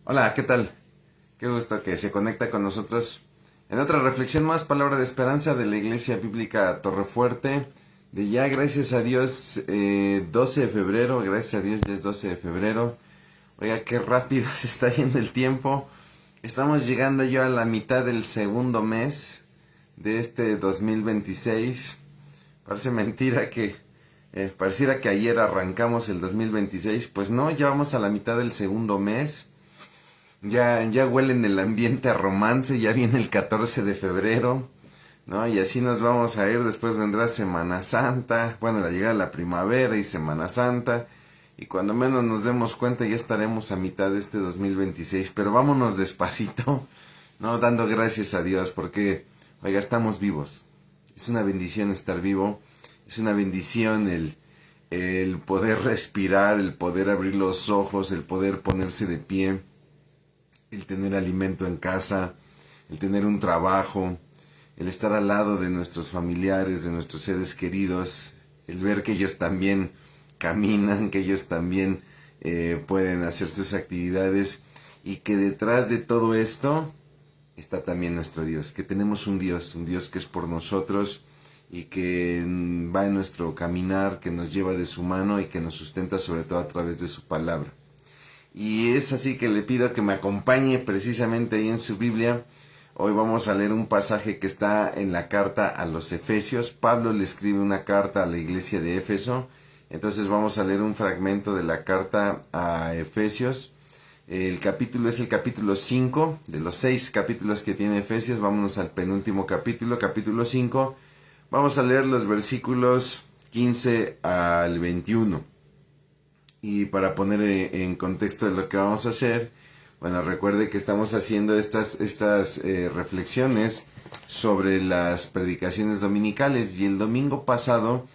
Hola, ¿qué tal? Qué gusto que se conecta con nosotros en otra reflexión más, palabra de esperanza de la Iglesia Bíblica Torrefuerte. De ya, gracias a Dios, 12 de febrero, gracias a Dios ya es 12 de febrero. Oiga, qué rápido se está yendo el tiempo. Estamos llegando ya a la mitad del segundo mes de este 2026. Parece mentira que pareciera que ayer arrancamos el 2026. Pues no, ya vamos a la mitad del segundo mes. Ya huelen el ambiente a romance, ya viene el 14 de febrero, ¿no? Y así nos vamos a ir, después vendrá Semana Santa, bueno, la llegada de la primavera y Semana Santa, y cuando menos nos demos cuenta ya estaremos a mitad de este 2026, pero vámonos despacito, ¿no? Dando gracias a Dios, porque, oiga, estamos vivos. Es una bendición estar vivo, es una bendición el poder respirar, el poder abrir los ojos, el poder ponerse de pie, el tener alimento en casa, el tener un trabajo, el estar al lado de nuestros familiares, de nuestros seres queridos, el ver que ellos también caminan, que ellos también pueden hacer sus actividades y que detrás de todo esto está también nuestro Dios, que tenemos un Dios que es por nosotros y que va en nuestro caminar, que nos lleva de su mano y que nos sustenta sobre todo a través de su palabra. Y es así que le pido que me acompañe precisamente ahí en su Biblia. Hoy vamos a leer un pasaje que está en la carta a los Efesios. Pablo le escribe una carta a la iglesia de Éfeso. Entonces vamos a leer un fragmento de la carta a Efesios. El capítulo es el capítulo 5 de los 6 capítulos que tiene Efesios. Vámonos al penúltimo capítulo, capítulo 5. Vamos a leer los versículos 15 al 21. Y para poner en contexto de lo que vamos a hacer, bueno, recuerde que estamos haciendo estas reflexiones sobre las predicaciones dominicales y el domingo pasado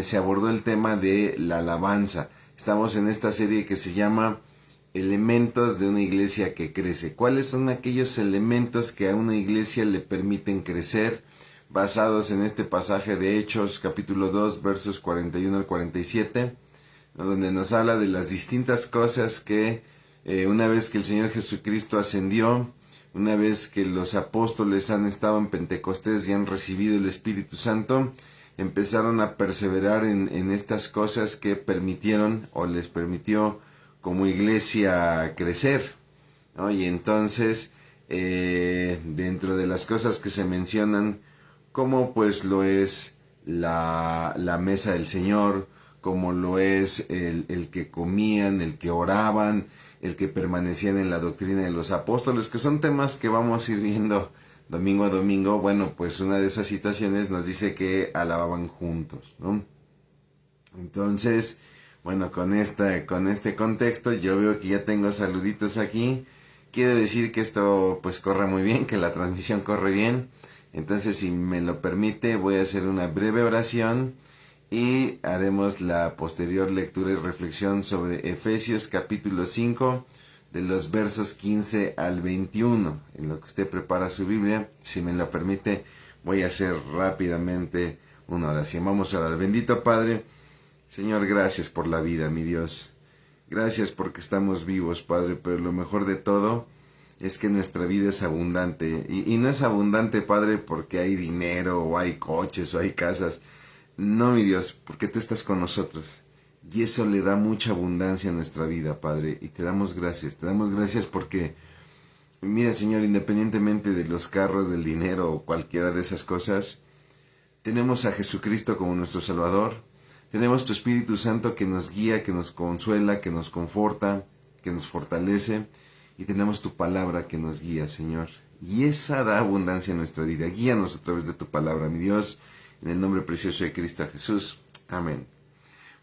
se abordó el tema de la alabanza. Estamos en esta serie que se llama Elementos de una iglesia que crece. ¿Cuáles son aquellos elementos que a una iglesia le permiten crecer? Basados en este pasaje de Hechos, capítulo 2, versos 41 al 47, donde nos habla de las distintas cosas que una vez que el Señor Jesucristo ascendió, una vez que los apóstoles han estado en Pentecostés y han recibido el Espíritu Santo, empezaron a perseverar en estas cosas que permitieron o les permitió como iglesia crecer, ¿no? Y entonces, dentro de las cosas que se mencionan, como pues lo es la mesa del Señor, como lo es el que comían, el que oraban, el que permanecían en la doctrina de los apóstoles, que son temas que vamos a ir viendo domingo a domingo. Bueno, pues una de esas situaciones nos dice que alababan juntos, ¿no? Entonces, bueno, con este contexto yo veo que ya tengo saluditos aquí. Quiere decir que esto pues corre muy bien, que la transmisión corre bien. Entonces, si me lo permite, voy a hacer una breve oración y haremos la posterior lectura y reflexión sobre Efesios capítulo 5 de los versos 15 al 21. En lo que usted prepara su Biblia, si me lo permite, voy a hacer rápidamente una oración. Vamos a orar. Bendito Padre, Señor, gracias por la vida, mi Dios. Gracias porque estamos vivos, Padre, pero lo mejor de todo es que nuestra vida es abundante. Y no es abundante, Padre, porque hay dinero, o hay coches, o hay casas. No, mi Dios, porque tú estás con nosotros. Y eso le da mucha abundancia a nuestra vida, Padre. Y te damos gracias. Te damos gracias porque, mira, Señor, independientemente de los carros, del dinero o cualquiera de esas cosas, tenemos a Jesucristo como nuestro Salvador. Tenemos tu Espíritu Santo que nos guía, que nos consuela, que nos conforta, que nos fortalece. Y tenemos tu palabra que nos guía, Señor. Y esa da abundancia a nuestra vida. Guíanos a través de tu palabra, mi Dios, en el nombre precioso de Cristo Jesús. Amén.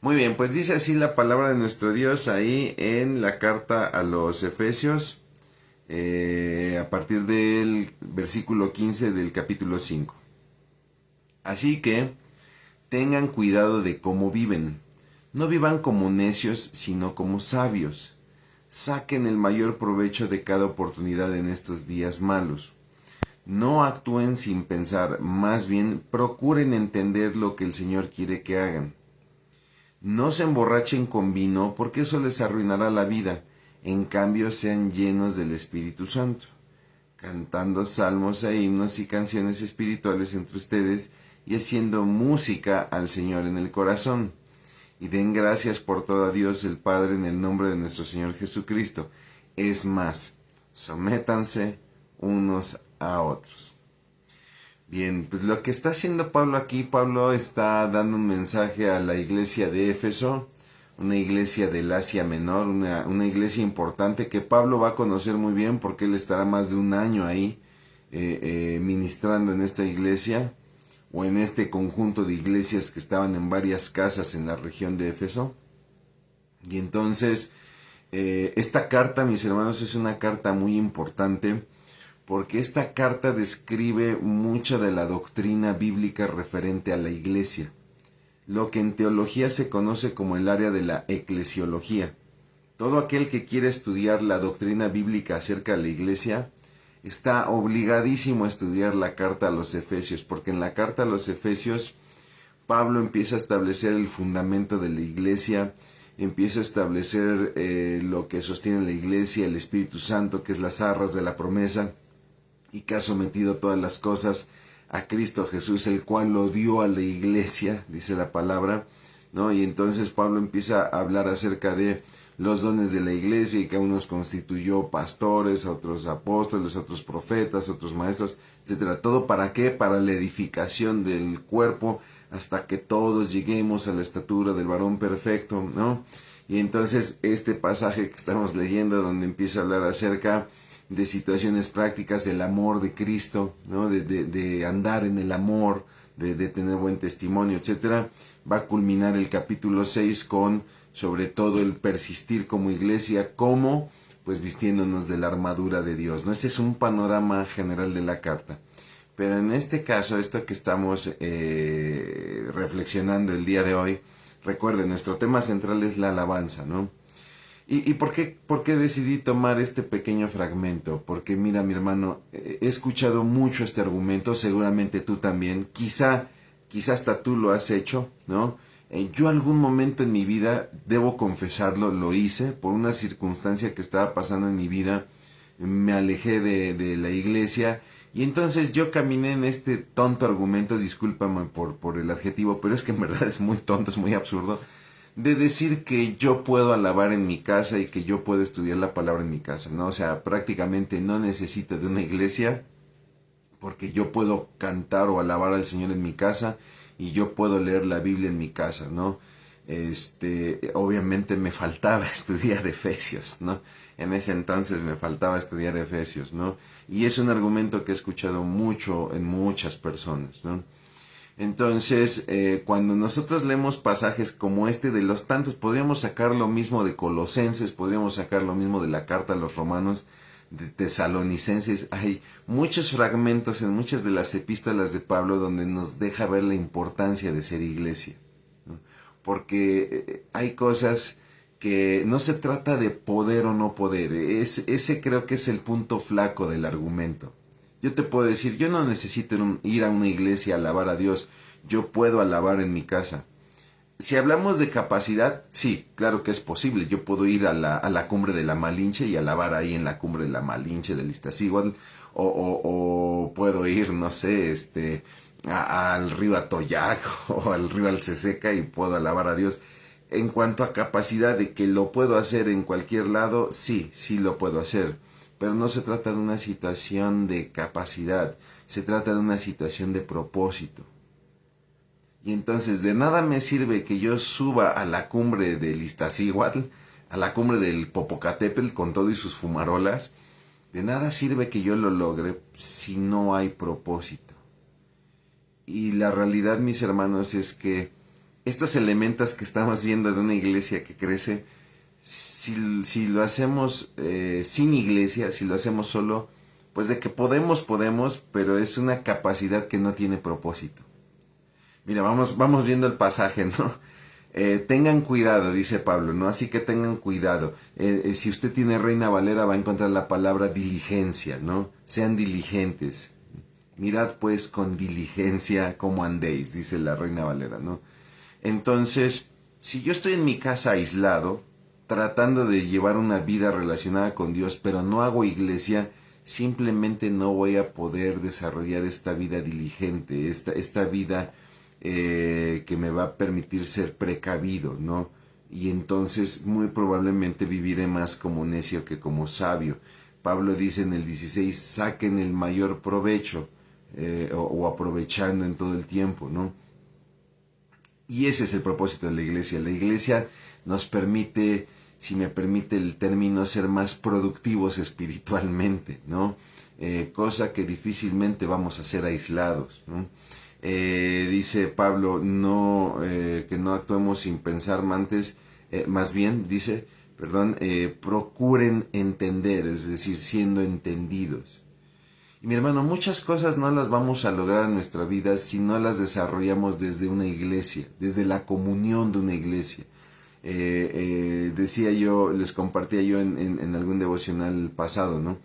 Muy bien, pues dice así la palabra de nuestro Dios ahí en la carta a los Efesios, a partir del versículo 15 del capítulo 5. Así que tengan cuidado de cómo viven. No vivan como necios, sino como sabios. Saquen el mayor provecho de cada oportunidad en estos días malos. No actúen sin pensar, más bien procuren entender lo que el Señor quiere que hagan. No se emborrachen con vino, porque eso les arruinará la vida. En cambio, sean llenos del Espíritu Santo, cantando salmos e himnos y canciones espirituales entre ustedes y haciendo música al Señor en el corazón. Y den gracias por todo a Dios el Padre en el nombre de nuestro Señor Jesucristo. Es más, sométanse unos a otros. Bien, pues lo que está haciendo Pablo aquí, Pablo está dando un mensaje a la iglesia de Éfeso, una iglesia del Asia Menor, una iglesia importante que Pablo va a conocer muy bien porque él estará más de un año ahí ministrando en esta iglesia o en este conjunto de iglesias que estaban en varias casas en la región de Éfeso. Y entonces, esta carta, mis hermanos, es una carta muy importante porque esta carta describe mucha de la doctrina bíblica referente a la iglesia, lo que en teología se conoce como el área de la eclesiología. Todo aquel que quiere estudiar la doctrina bíblica acerca de la iglesia está obligadísimo a estudiar la carta a los Efesios, porque en la carta a los Efesios Pablo empieza a establecer el fundamento de la iglesia, empieza a establecer lo que sostiene la iglesia, el Espíritu Santo, que es las arras de la promesa, y que ha sometido todas las cosas a Cristo Jesús, el cual lo dio a la iglesia, dice la palabra, ¿no? Y entonces Pablo empieza a hablar acerca de los dones de la iglesia y que a unos constituyó pastores, a otros apóstoles, a otros profetas, a otros maestros, etcétera. ¿Todo para qué? Para la edificación del cuerpo hasta que todos lleguemos a la estatura del varón perfecto, ¿no? Y entonces este pasaje que estamos leyendo, donde empieza a hablar acerca de situaciones prácticas del amor de Cristo, ¿no? de andar en el amor, de tener buen testimonio, etcétera, va a culminar el capítulo 6 con, sobre todo, el persistir como iglesia, como pues vistiéndonos de la armadura de Dios, ¿no? Ese es un panorama general de la carta. Pero en este caso, esto que estamos reflexionando el día de hoy, recuerden, nuestro tema central es la alabanza, ¿no? ¿Y por qué decidí tomar este pequeño fragmento? Porque mira, mi hermano, he escuchado mucho este argumento, seguramente tú también, quizá hasta tú lo has hecho, ¿no? Yo algún momento en mi vida, debo confesarlo, lo hice, por una circunstancia que estaba pasando en mi vida, me alejé de la iglesia, y entonces yo caminé en este tonto argumento, discúlpame por el adjetivo, pero es que en verdad es muy tonto, es muy absurdo, de decir que yo puedo alabar en mi casa y que yo puedo estudiar la palabra en mi casa, ¿no? O sea, prácticamente no necesito de una iglesia porque yo puedo cantar o alabar al Señor en mi casa y yo puedo leer la Biblia en mi casa, ¿no? Obviamente me faltaba estudiar Efesios, ¿no? En ese entonces me faltaba estudiar Efesios, ¿no? Y es un argumento que he escuchado mucho en muchas personas, ¿no? Entonces, cuando nosotros leemos pasajes como este, de los tantos, podríamos sacar lo mismo de Colosenses, podríamos sacar lo mismo de la carta a los Romanos, de Tesalonicenses. Hay muchos fragmentos en muchas de las epístolas de Pablo donde nos deja ver la importancia de ser iglesia, ¿no? Porque hay cosas que no se trata de poder o no poder. Ese creo que es el punto flaco del argumento. Yo te puedo decir, yo no necesito ir a una iglesia a alabar a Dios, yo puedo alabar en mi casa. Si hablamos de capacidad, sí, claro que es posible. Yo puedo ir a la cumbre de la Malinche y alabar ahí en la cumbre de la Malinche del Iztaccíhuatl, o puedo ir, no sé, al río Atoyac o al río Alceseca y puedo alabar a Dios. En cuanto a capacidad de que lo puedo hacer en cualquier lado, sí lo puedo hacer. Pero no se trata de una situación de capacidad, se trata de una situación de propósito. Y entonces de nada me sirve que yo suba a la cumbre del Iztaccíhuatl, a la cumbre del Popocatépetl con todo y sus fumarolas. De nada sirve que yo lo logre si no hay propósito. Y la realidad, mis hermanos, es que estos elementos que estamos viendo de una iglesia que crece, si lo hacemos sin iglesia, si lo hacemos solo, pues de que podemos, pero es una capacidad que no tiene propósito. Mira, vamos viendo el pasaje, ¿no? Tengan cuidado, dice Pablo, ¿no? Así que tengan cuidado. Si usted tiene Reina Valera, va a encontrar la palabra diligencia, ¿no? Sean diligentes. Mirad pues con diligencia cómo andéis, dice la Reina Valera, ¿no? Entonces, si yo estoy en mi casa aislado, tratando de llevar una vida relacionada con Dios, pero no hago iglesia, simplemente no voy a poder desarrollar esta vida diligente, esta vida que me va a permitir ser precavido, ¿no? Y entonces muy probablemente viviré más como necio que como sabio. Pablo dice en el 16, saquen el mayor provecho, o aprovechando en todo el tiempo, ¿no? Y ese es el propósito de la iglesia. La iglesia nos permite, si me permite el término, ser más productivos espiritualmente, ¿no? Cosa que difícilmente vamos a hacer aislados, ¿no? Dice Pablo, no, que no actuemos sin pensar antes, más bien, dice, perdón, procuren entender, es decir, siendo entendidos. Y mi hermano, muchas cosas no las vamos a lograr en nuestra vida si no las desarrollamos desde una iglesia, desde la comunión de una iglesia. Decía yo, les compartía yo en algún devocional pasado, ¿no?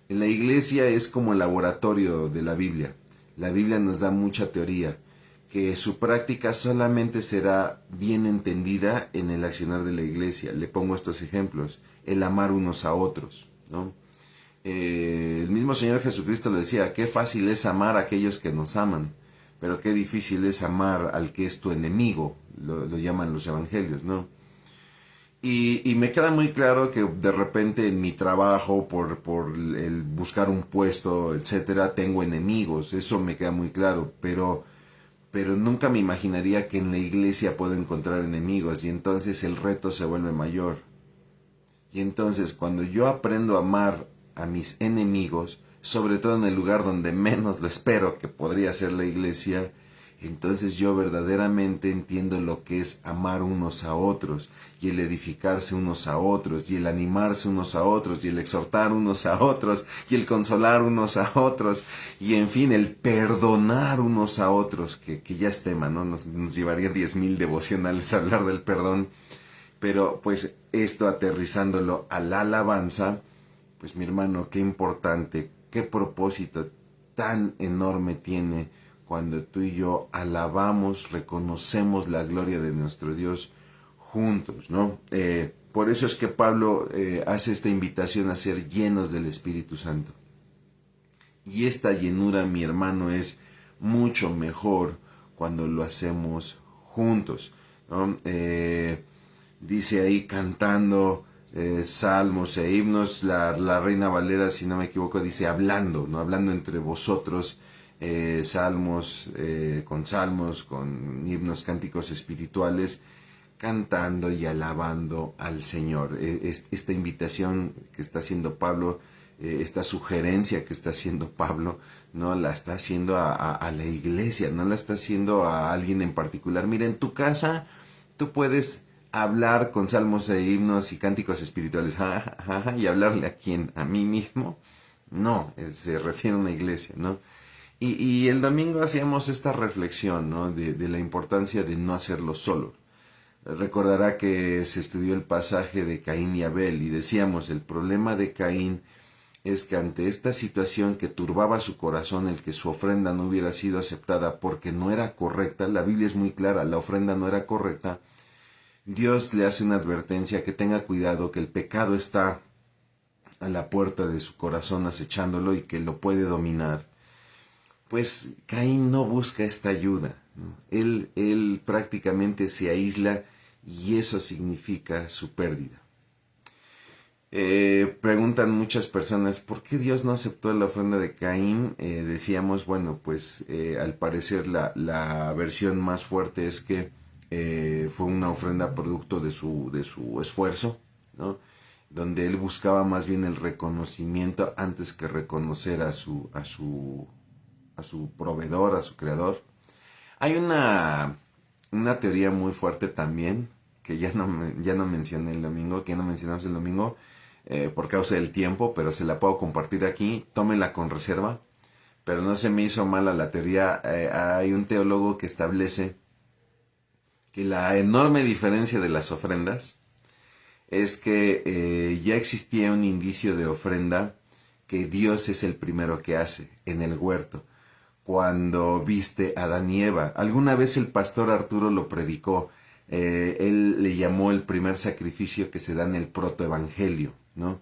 La iglesia es como el laboratorio de la Biblia. La Biblia nos da mucha teoría, que su práctica solamente será bien entendida en el accionar de la iglesia. Le pongo estos ejemplos: el amar unos a otros, ¿no? El mismo Señor Jesucristo le decía, qué fácil es amar a aquellos que nos aman, pero qué difícil es amar al que es tu enemigo, lo llaman los evangelios, ¿no? Y me queda muy claro que de repente en mi trabajo, por el buscar un puesto, etcétera, tengo enemigos, eso me queda muy claro, pero nunca me imaginaría que en la iglesia puedo encontrar enemigos, y entonces el reto se vuelve mayor. Y entonces cuando yo aprendo a amar a mis enemigos, sobre todo en el lugar donde menos lo espero, que podría ser la iglesia, entonces yo verdaderamente entiendo lo que es amar unos a otros, y el edificarse unos a otros, y el animarse unos a otros, y el exhortar unos a otros, y el consolar unos a otros, y en fin, el perdonar unos a otros, que ya es tema, ¿no? Nos llevaría 10,000 devocionales a hablar del perdón. Pero pues esto aterrizándolo a la alabanza, pues mi hermano, qué importante, qué propósito tan enorme tiene cuando tú y yo alabamos, reconocemos la gloria de nuestro Dios juntos, ¿no? Por eso es que Pablo hace esta invitación a ser llenos del Espíritu Santo. Y esta llenura, mi hermano, es mucho mejor cuando lo hacemos juntos, ¿no? Dice ahí cantando salmos e himnos, la Reina Valera, si no me equivoco, dice hablando, ¿no? Hablando entre vosotros, salmos, con himnos, cánticos espirituales, cantando y alabando al Señor. Esta invitación que está haciendo Pablo, esta sugerencia que está haciendo Pablo, no la está haciendo a la iglesia, no la está haciendo a alguien en particular. Mira, en tu casa tú puedes hablar con salmos e himnos y cánticos espirituales, y hablarle a quién, a mí mismo. No, se refiere a una iglesia, ¿no? Y el domingo hacíamos esta reflexión, ¿no? De la importancia de no hacerlo solo. Recordará que se estudió el pasaje de Caín y Abel y decíamos, el problema de Caín es que ante esta situación que turbaba su corazón, el que su ofrenda no hubiera sido aceptada porque no era correcta, la Biblia es muy clara, la ofrenda no era correcta, Dios le hace una advertencia, que tenga cuidado, que el pecado está a la puerta de su corazón acechándolo y que lo puede dominar. Pues Caín no busca esta ayuda, ¿no? Él prácticamente se aísla y eso significa su pérdida. Preguntan muchas personas, ¿por qué Dios no aceptó la ofrenda de Caín? Decíamos, bueno, pues al parecer la versión más fuerte es que fue una ofrenda producto de su esfuerzo, ¿no? Donde él buscaba más bien el reconocimiento antes que reconocer a su proveedor, a su creador. Hay una teoría muy fuerte también, que ya no mencioné el domingo, que ya no mencionamos el domingo, por causa del tiempo, pero se la puedo compartir aquí, tómela con reserva, pero no se me hizo mala la teoría. Hay un teólogo que establece que la enorme diferencia de las ofrendas es que ya existía un indicio de ofrenda que Dios es el primero que hace en el huerto, cuando viste a Adán y Eva. Alguna vez el pastor Arturo lo predicó. Él le llamó el primer sacrificio que se da en el protoevangelio, ¿no?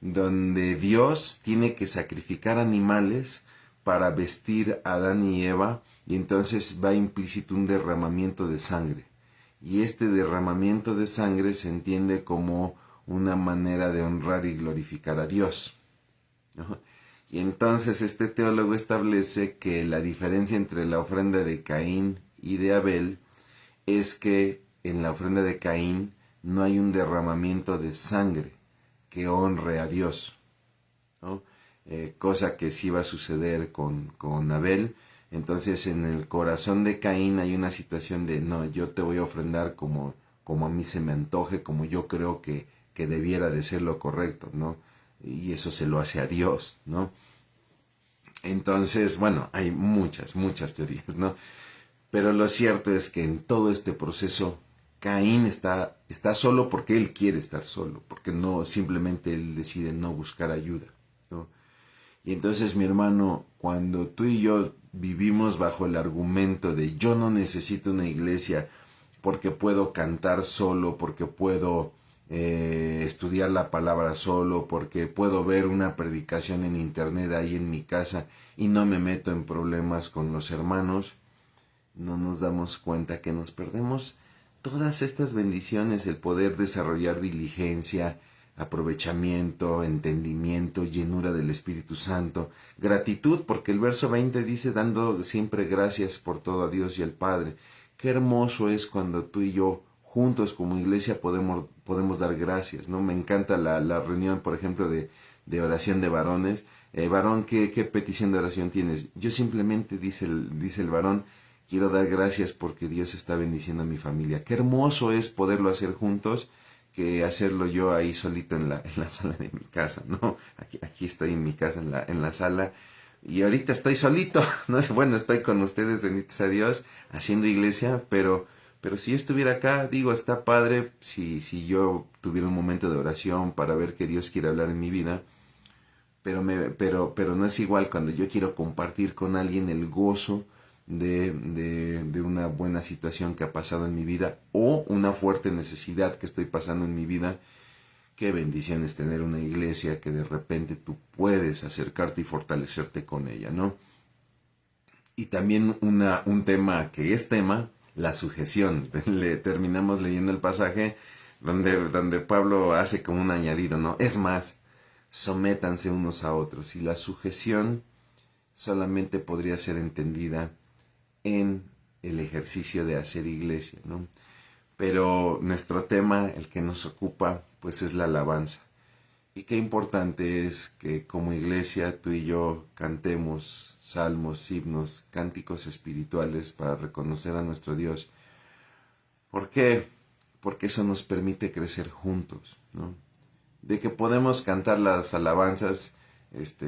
Donde Dios tiene que sacrificar animales para vestir a Adán y Eva, y entonces va implícito un derramamiento de sangre. Y este derramamiento de sangre se entiende como una manera de honrar y glorificar a Dios, ¿no? Y entonces este teólogo establece que la diferencia entre la ofrenda de Caín y de Abel es que en la ofrenda de Caín no hay un derramamiento de sangre que honre a Dios, ¿no? Cosa que sí va a suceder con Abel. Entonces en el corazón de Caín hay una situación de, no, yo te voy a ofrendar como a mí se me antoje, como yo creo que debiera de ser lo correcto, ¿no? Y eso se lo hace a Dios, ¿no? Entonces, bueno, hay muchas teorías, ¿no? Pero lo cierto es que en todo este proceso Caín está solo porque él quiere estar solo, porque no simplemente él decide no buscar ayuda, ¿no? Y entonces, mi hermano, cuando tú y yo vivimos bajo el argumento de yo no necesito una iglesia porque puedo cantar solo, porque puedo estudiar la palabra solo, porque puedo ver una predicación en internet ahí en mi casa y no me meto en problemas con los hermanos, no nos damos cuenta que nos perdemos todas estas bendiciones, el poder desarrollar diligencia, aprovechamiento, entendimiento, llenura del Espíritu Santo, gratitud, porque el verso 20 dice, dando siempre gracias por todo a Dios y al Padre. Qué hermoso es cuando tú y yo juntos como iglesia podemos dar gracias, ¿no? Me encanta la reunión, por ejemplo, de oración de varones. Varón, ¿qué petición de oración tienes? Yo simplemente, dice el varón, quiero dar gracias porque Dios está bendiciendo a mi familia. Qué hermoso es poderlo hacer juntos, que hacerlo yo ahí solito en la sala de mi casa, ¿no? Aquí estoy en mi casa, en la sala, y ahorita estoy solito, ¿no? Bueno, estoy con ustedes, benditos a Dios, haciendo iglesia, pero si yo estuviera acá, digo, está padre si yo tuviera un momento de oración para ver que Dios quiere hablar en mi vida, pero no es igual cuando yo quiero compartir con alguien el gozo de una buena situación que ha pasado en mi vida o una fuerte necesidad que estoy pasando en mi vida. Qué bendición es tener una iglesia que de repente tú puedes acercarte y fortalecerte con ella, ¿no? Y también un tema que es tema, la sujeción. Terminamos leyendo el pasaje donde Pablo hace como un añadido, ¿no? Es más, sométanse unos a otros. Y la sujeción solamente podría ser entendida en el ejercicio de hacer iglesia, ¿no? Pero nuestro tema, el que nos ocupa, pues es la alabanza. Y qué importante es que como iglesia tú y yo cantemos salmos, himnos, cánticos espirituales para reconocer a nuestro Dios. ¿Por qué? Porque eso nos permite crecer juntos, ¿no? De que podemos cantar las alabanzas,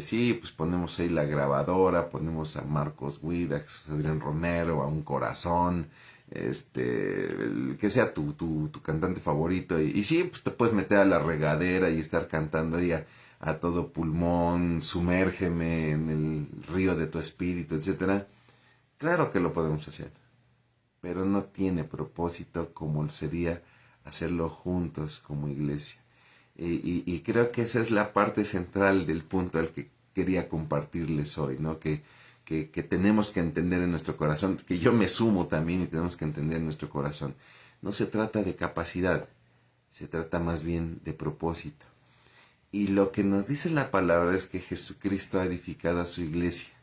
sí, pues ponemos ahí la grabadora, ponemos a Marcos Witt, a Jesús Adrián Romero, a Un Corazón, el que sea tu cantante favorito, y sí, pues te puedes meter a la regadera y estar cantando ahí a todo pulmón, sumérgeme en el río de tu espíritu, etcétera. Claro que lo podemos hacer, pero no tiene propósito como sería hacerlo juntos como iglesia. Y creo que esa es la parte central del punto al que quería compartirles hoy, ¿no? Que tenemos que entender en nuestro corazón, que yo me sumo también y tenemos que entender en nuestro corazón. No se trata de capacidad, se trata más bien de propósito. Y lo que nos dice la palabra es que Jesucristo ha edificado a su iglesia.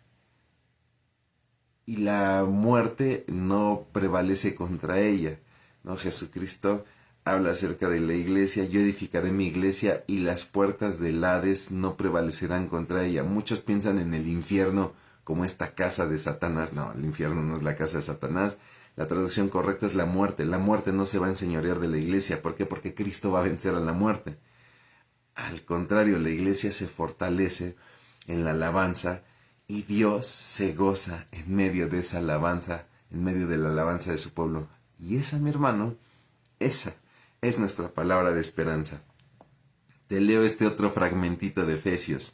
Y la muerte no prevalece contra ella, ¿no? Jesucristo habla acerca de la iglesia, yo edificaré mi iglesia y las puertas del Hades no prevalecerán contra ella. Muchos piensan en el infierno como esta casa de Satanás. No, el infierno no es la casa de Satanás. La traducción correcta es la muerte. La muerte no se va a enseñorear de la iglesia. ¿Por qué? Porque Cristo va a vencer a la muerte. Al contrario, la iglesia se fortalece en la alabanza y Dios se goza en medio de esa alabanza, en medio de la alabanza de su pueblo. Y esa, mi hermano, esa es nuestra palabra de esperanza. Te leo este otro fragmentito de Efesios.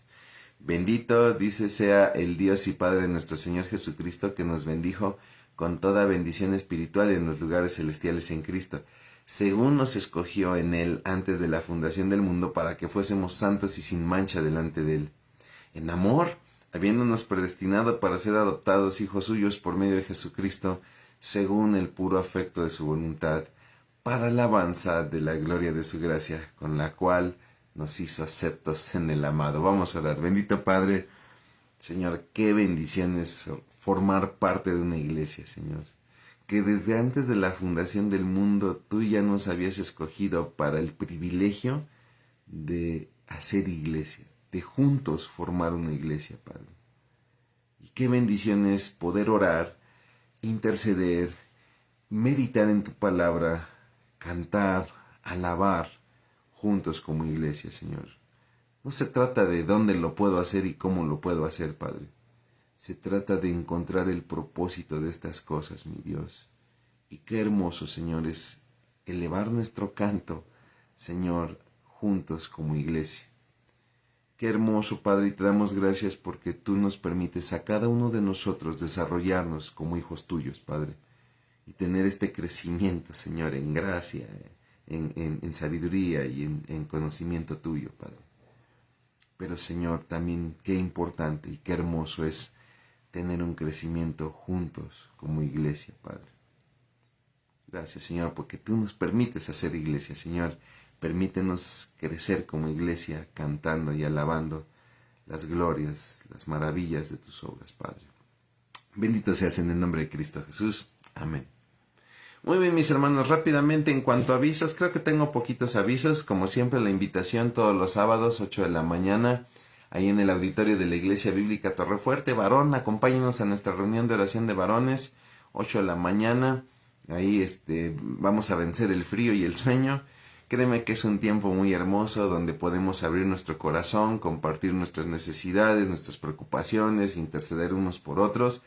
Bendito, dice, sea el Dios y Padre de nuestro Señor Jesucristo, que nos bendijo con toda bendición espiritual en los lugares celestiales en Cristo, según nos escogió en Él antes de la fundación del mundo para que fuésemos santos y sin mancha delante de Él. En amor, habiéndonos predestinado para ser adoptados hijos suyos por medio de Jesucristo, según el puro afecto de su voluntad, para alabanza de la gloria de su gracia, con la cual nos hizo aceptos en el amado. Vamos a orar. Bendito Padre, Señor, qué bendición es formar parte de una iglesia, Señor. Que desde antes de la fundación del mundo tú ya nos habías escogido para el privilegio de hacer iglesia, de juntos formar una iglesia, Padre. Y qué bendición es poder orar, interceder, meditar en tu palabra, cantar, alabar juntos como iglesia, Señor. No se trata de dónde lo puedo hacer y cómo lo puedo hacer, Padre. Se trata de encontrar el propósito de estas cosas, mi Dios. Y qué hermoso, Señor, es elevar nuestro canto, Señor, juntos como iglesia. Qué hermoso, Padre, y te damos gracias porque tú nos permites a cada uno de nosotros desarrollarnos como hijos tuyos, Padre, y tener este crecimiento, Señor, en gracia, en sabiduría y en conocimiento tuyo, Padre. Pero, Señor, también qué importante y qué hermoso es tener un crecimiento juntos como iglesia, Padre. Gracias, Señor, porque tú nos permites hacer iglesia, Señor. Permítenos crecer como iglesia, cantando y alabando las glorias, las maravillas de tus obras, Padre. Bendito seas en el nombre de Cristo Jesús. Amén. Muy bien, mis hermanos, rápidamente en cuanto a avisos, creo que tengo poquitos avisos. Como siempre, la invitación todos los sábados, 8 de la mañana, ahí en el auditorio de la Iglesia Bíblica Torrefuerte. Varón, acompáñenos a nuestra reunión de oración de varones, 8 de la mañana. Ahí vamos a vencer el frío y el sueño. Créeme que es un tiempo muy hermoso donde podemos abrir nuestro corazón, compartir nuestras necesidades, nuestras preocupaciones, interceder unos por otros,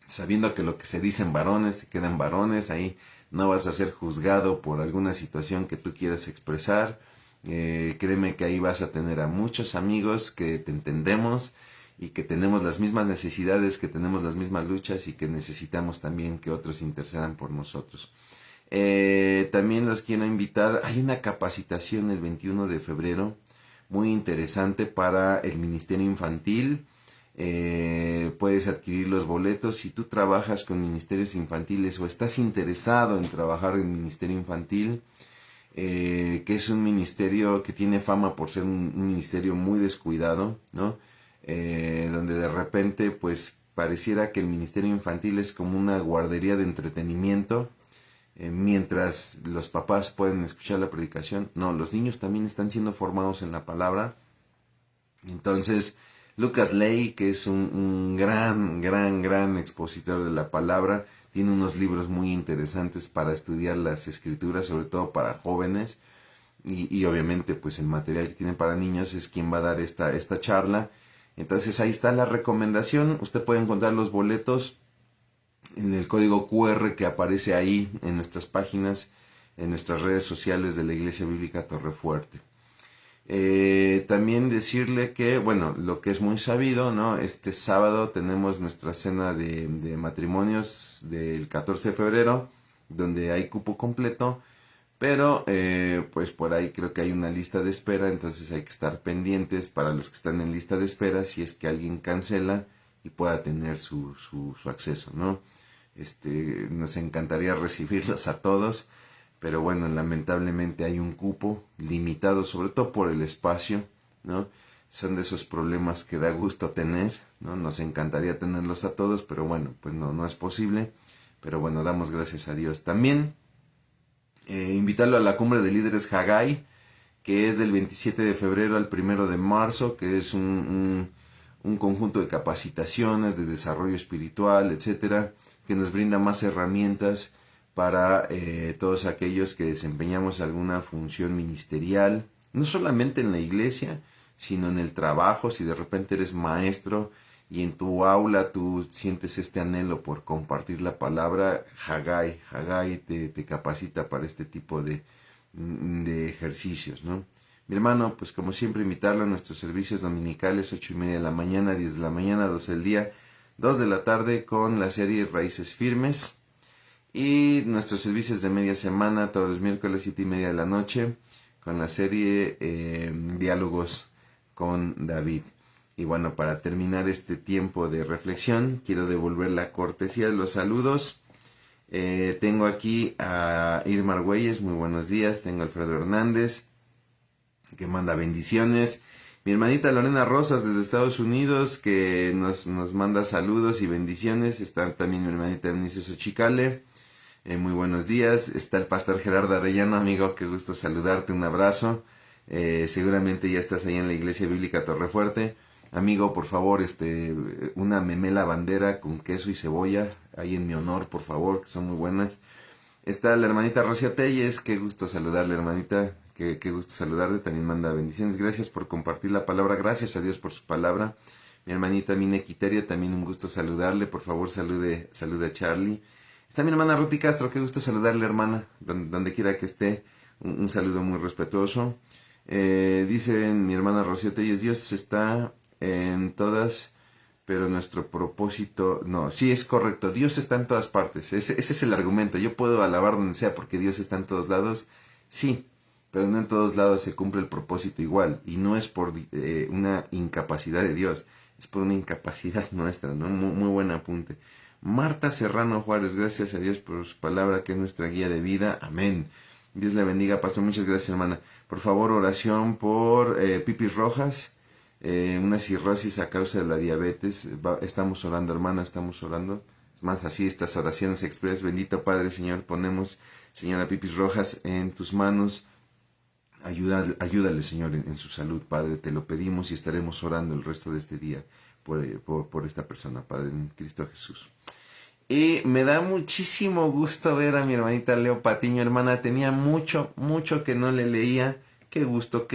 sabiendo que lo que se dicen varones se quedan varones. Ahí no vas a ser juzgado por alguna situación que tú quieras expresar. Créeme que ahí vas a tener a muchos amigos que te entendemos y que tenemos las mismas necesidades, que tenemos las mismas luchas y que necesitamos también que otros intercedan por nosotros. También los quiero invitar, hay una capacitación el 21 de febrero muy interesante para el Ministerio Infantil. Puedes adquirir los boletos si tú trabajas con ministerios infantiles o estás interesado en trabajar en Ministerio Infantil, que es un ministerio que tiene fama por ser un ministerio muy descuidado, ¿no? Donde de repente pues pareciera que el Ministerio Infantil es como una guardería de entretenimiento, mientras los papás pueden escuchar la predicación. No, los niños también están siendo formados en la palabra. Entonces, Lucas Ley, que es un gran expositor de la palabra, tiene unos libros muy interesantes para estudiar las escrituras, sobre todo para jóvenes, y obviamente pues el material que tiene para niños es quien va a dar esta charla. Entonces ahí está la recomendación. Usted puede encontrar los boletos en el código QR que aparece ahí en nuestras páginas, en nuestras redes sociales de la Iglesia Bíblica Torrefuerte. También decirle que, bueno, lo que es muy sabido, ¿no? Este sábado tenemos nuestra cena de matrimonios del 14 de febrero, donde hay cupo completo, pero pues por ahí creo que hay una lista de espera, entonces hay que estar pendientes para los que están en lista de espera, si es que alguien cancela y pueda tener su acceso, ¿no? Nos encantaría recibirlos a todos, pero bueno, lamentablemente hay un cupo limitado, sobre todo por el espacio, ¿no? Son de esos problemas que da gusto tener, ¿no? Nos encantaría tenerlos a todos, pero bueno, pues no es posible. Pero bueno, damos gracias a Dios. También invitarlo a la Cumbre de Líderes Haggai, que es del 27 de febrero al 1 de marzo, que es un conjunto de capacitaciones, de desarrollo espiritual, etcétera, que nos brinda más herramientas para todos aquellos que desempeñamos alguna función ministerial, no solamente en la iglesia, sino en el trabajo. Si de repente eres maestro y en tu aula tú sientes este anhelo por compartir la palabra, Haggai te capacita para este tipo de ejercicios, ¿no? Mi hermano, pues como siempre, invitarlo a nuestros servicios dominicales, 8:30 de la mañana, 10 de la mañana, 12 del día. 2 de la tarde con la serie Raíces Firmes. Y nuestros servicios de media semana todos los miércoles 7:30 de la noche con la serie Diálogos con David. Y bueno, para terminar este tiempo de reflexión, quiero devolver la cortesía de los saludos. Tengo aquí a Irma Argüelles, muy buenos días. Tengo a Alfredo Hernández, que manda bendiciones. Mi hermanita Lorena Rosas desde Estados Unidos, que nos manda saludos y bendiciones. Está también mi hermanita Eunice Xochicale. Muy buenos días. Está el pastor Gerardo Arellano, amigo, qué gusto saludarte, un abrazo. Seguramente ya estás ahí en la Iglesia Bíblica Torrefuerte. Amigo, por favor, una memela bandera con queso y cebolla, ahí en mi honor, por favor, que son muy buenas. Está la hermanita Rosia Telles, qué gusto saludarle, hermanita, qué gusto saludarle, también manda bendiciones. Gracias por compartir la palabra, gracias a Dios por su palabra. Mi hermanita Mine Quiterio, también un gusto saludarle, por favor, salude a Charlie. Está mi hermana Ruti Castro, qué gusto saludarle, hermana, donde quiera que esté, un saludo muy respetuoso. Dice mi hermana Rocío Telles, Dios está en todas, pero nuestro propósito, no, sí es correcto, Dios está en todas partes, ese es el argumento, yo puedo alabar donde sea porque Dios está en todos lados, sí, pero no en todos lados se cumple el propósito igual, y no es por una incapacidad de Dios, es por una incapacidad nuestra, ¿no? Muy buen apunte. Marta Serrano Juárez, gracias a Dios por su palabra que es nuestra guía de vida. Amén. Dios le bendiga, pastor. Muchas gracias, hermana. Por favor, oración por Pipis Rojas, una cirrosis a causa de la diabetes. Estamos orando, hermana, estamos orando. Es más, así estas oraciones express. Bendito Padre, Señor, ponemos, señora Pipis Rojas, en tus manos. Ayúdale, Señor, en su salud, Padre. Te lo pedimos y estaremos orando el resto de este día por esta persona, Padre, en Cristo Jesús. Y me da muchísimo gusto ver a mi hermanita Leo Patiño, hermana. Tenía mucho que no le leía. Qué gusto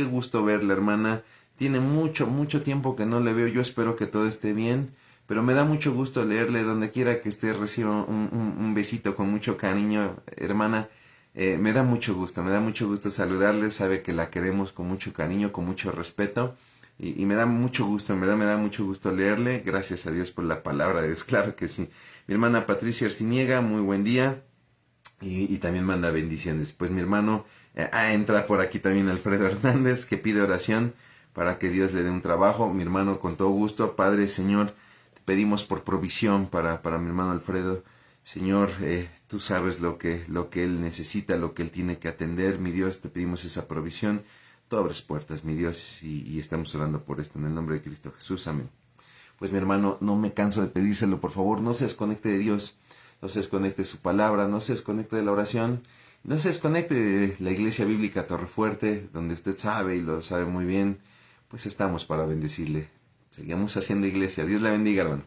verla, hermana. Tiene mucho tiempo que no le veo. Yo espero que todo esté bien. Pero me da mucho gusto leerle donde quiera que esté. Reciba un besito con mucho cariño, hermana. Me da mucho gusto saludarle. Sabe que la queremos con mucho cariño, con mucho respeto. Y me da mucho gusto, en verdad me da mucho gusto leerle. Gracias a Dios por la palabra de Dios, claro que sí. Mi hermana Patricia Arciniega, muy buen día. Y también manda bendiciones. Pues mi hermano, entra por aquí también Alfredo Hernández, que pide oración para que Dios le dé un trabajo. Mi hermano, con todo gusto, Padre, Señor, te pedimos por provisión para mi hermano Alfredo. Señor, tú sabes lo que él necesita, lo que él tiene que atender. Mi Dios, te pedimos esa provisión. Tú abres puertas, mi Dios, y estamos orando por esto en el nombre de Cristo Jesús. Amén. Pues mi hermano, no me canso de pedírselo, por favor, no se desconecte de Dios, no se desconecte de su palabra, no se desconecte de la oración, no se desconecte de la Iglesia Bíblica Torrefuerte, donde usted sabe y lo sabe muy bien, pues estamos para bendecirle. Seguimos haciendo iglesia. Dios la bendiga, hermano.